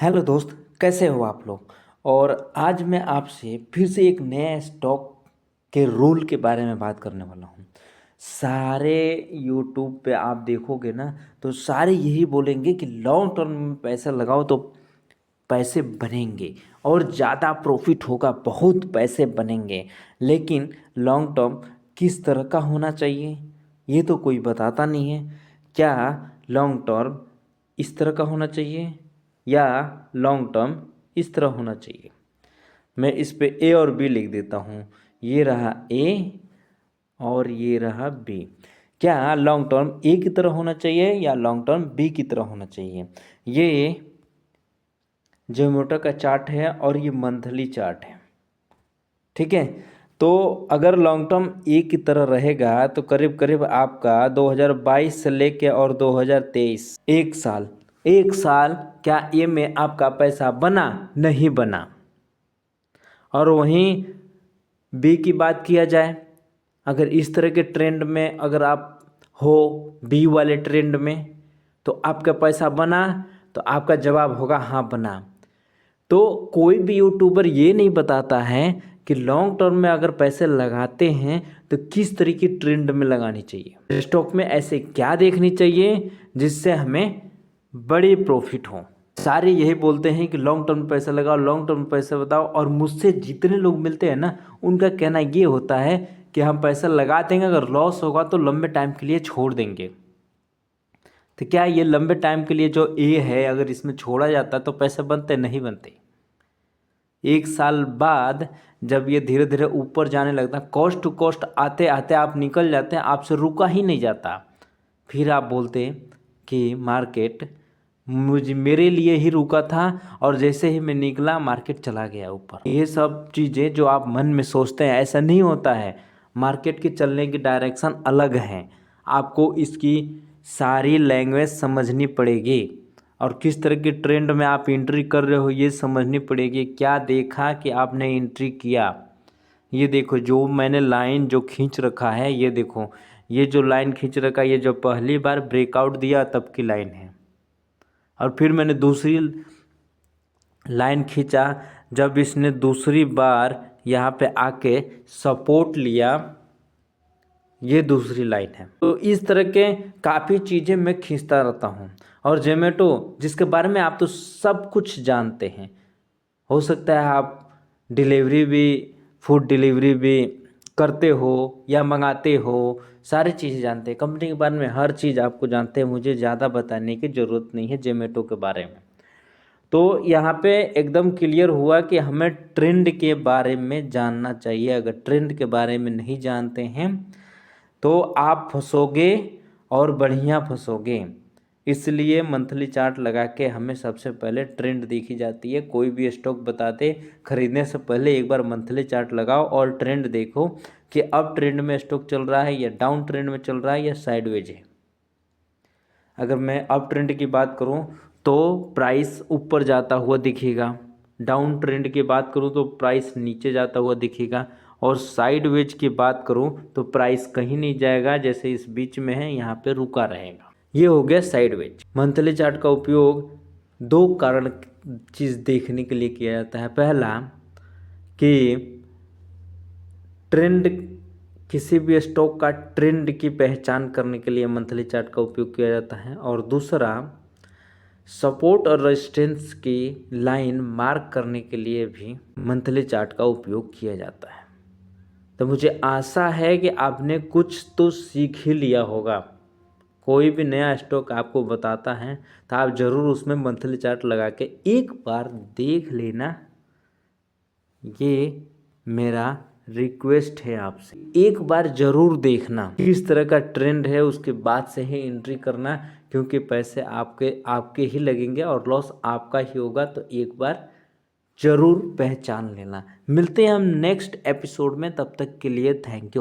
Hello दोस्त, कैसे हो आप लोग। और आज मैं आपसे फिर से एक नए स्टॉक के रूल के बारे में बात करने वाला हूँ। सारे यूट्यूब पे आप देखोगे ना, तो सारे यही बोलेंगे कि लॉन्ग टर्म में पैसा लगाओ तो पैसे बनेंगे और ज़्यादा प्रॉफिट होगा, बहुत पैसे बनेंगे। लेकिन लॉन्ग टर्म किस तरह का होना चाहिए ये तो कोई बताता नहीं है। क्या लॉन्ग टर्म इस तरह का होना चाहिए या लॉन्ग टर्म इस तरह होना चाहिए। मैं इस पे ए और बी लिख देता हूँ। ये रहा ए और ये रहा बी। क्या लॉन्ग टर्म ए की तरह होना चाहिए या लॉन्ग टर्म बी की तरह होना चाहिए। ये जोमेटो का चार्ट है और ये मंथली चार्ट है, ठीक है। तो अगर लॉन्ग टर्म ए की तरह रहेगा तो करीब करीब आपका 2022 से लेके और 2023 एक साल क्या ए में आपका पैसा बना नहीं बना। और वहीं बी की बात किया जाए, अगर इस तरह के ट्रेंड में अगर आप हो बी वाले ट्रेंड में तो आपका पैसा बना, तो आपका जवाब होगा हाँ बना। तो कोई भी यूट्यूबर ये नहीं बताता है कि लॉन्ग टर्म में अगर पैसे लगाते हैं तो किस तरह की ट्रेंड में लगानी चाहिए, स्टॉक में ऐसे क्या देखनी चाहिए जिससे हमें बड़ी प्रॉफिट हो। सारे यही बोलते हैं कि लॉन्ग टर्म पैसा लगाओ, लॉन्ग टर्म पैसा बताओ। और मुझसे जितने लोग मिलते हैं ना, उनका कहना ये होता है कि हम पैसा लगा देंगे, अगर लॉस होगा तो लंबे टाइम के लिए छोड़ देंगे। तो क्या ये लंबे टाइम के लिए जो ए है अगर इसमें छोड़ा जाता तो पैसे बनते नहीं बनते। एक साल बाद जब ये धीरे धीरे ऊपर जाने लगता, कॉस्ट टू कॉस्ट आते आते आप निकल जाते हैं, आपसे रुका ही नहीं जाता। फिर आप बोलते कि मार्केट मेरे लिए ही रुका था और जैसे ही मैं निकला मार्केट चला गया ऊपर। ये सब चीज़ें जो आप मन में सोचते हैं ऐसा नहीं होता है। मार्केट के चलने की डायरेक्शन अलग है। आपको इसकी सारी लैंग्वेज समझनी पड़ेगी और किस तरह की ट्रेंड में आप एंट्री कर रहे हो ये समझनी पड़ेगी। क्या देखा कि आपने एंट्री किया। ये देखो जो मैंने लाइन जो खींच रखा है, ये देखो ये जो लाइन खींच रखा है, ये जो पहली बार ब्रेकआउट दिया तब की लाइन है। और फिर मैंने दूसरी लाइन खींचा जब इसने दूसरी बार यहाँ पे आके सपोर्ट लिया, ये दूसरी लाइन है। तो इस तरह के काफ़ी चीज़ें मैं खींचता रहता हूँ। और जोमेटो जिसके बारे में आप तो सब कुछ जानते हैं, हो सकता है आप डिलीवरी भी फूड डिलीवरी भी करते हो या मंगाते हो, सारी चीज़ें जानते हैं कंपनी के बारे में, हर चीज़ आपको जानते हैं। मुझे ज़्यादा बताने की ज़रूरत नहीं है जोमेटो के बारे में। तो यहाँ पे एकदम क्लियर हुआ कि हमें ट्रेंड के बारे में जानना चाहिए। अगर ट्रेंड के बारे में नहीं जानते हैं तो आप फंसोगे और बढ़िया फंसोगे। इसलिए मंथली चार्ट लगा के हमें सबसे पहले ट्रेंड देखी जाती है। कोई भी स्टॉक बताते खरीदने से पहले एक बार मंथली चार्ट लगाओ और ट्रेंड देखो कि अब ट्रेंड में स्टॉक चल रहा है या डाउन ट्रेंड में चल रहा है या साइडवेज है। अगर मैं अप ट्रेंड की बात करूं तो प्राइस ऊपर जाता हुआ दिखेगा, डाउन ट्रेंड की बात करूं तो प्राइस नीचे जाता हुआ दिखेगा, और साइडवेज की बात करूं तो प्राइस कहीं नहीं जाएगा, जैसे इस बीच में है यहाँ पे रुका रहेगा। ये हो गया साइडवेज। मंथली चार्ट का उपयोग दो कारण चीज़ देखने के लिए किया जाता है। पहला कि ट्रेंड, किसी भी स्टॉक का ट्रेंड की पहचान करने के लिए मंथली चार्ट का उपयोग किया जाता है। और दूसरा सपोर्ट और रेजिस्टेंस की लाइन मार्क करने के लिए भी मंथली चार्ट का उपयोग किया जाता है। तो मुझे आशा है कि आपने कुछ तो सीख ही लिया होगा। कोई भी नया स्टॉक आपको बताता है तो आप ज़रूर उसमें मंथली चार्ट लगा के एक बार देख लेना। ये मेरा रिक्वेस्ट है आपसे, एक बार ज़रूर देखना किस तरह का ट्रेंड है, उसके बाद से ही एंट्री करना, क्योंकि पैसे आपके ही लगेंगे और लॉस आपका ही होगा। तो एक बार ज़रूर पहचान लेना। मिलते हैं हम नेक्स्ट एपिसोड में, तब तक के लिए थैंक यू।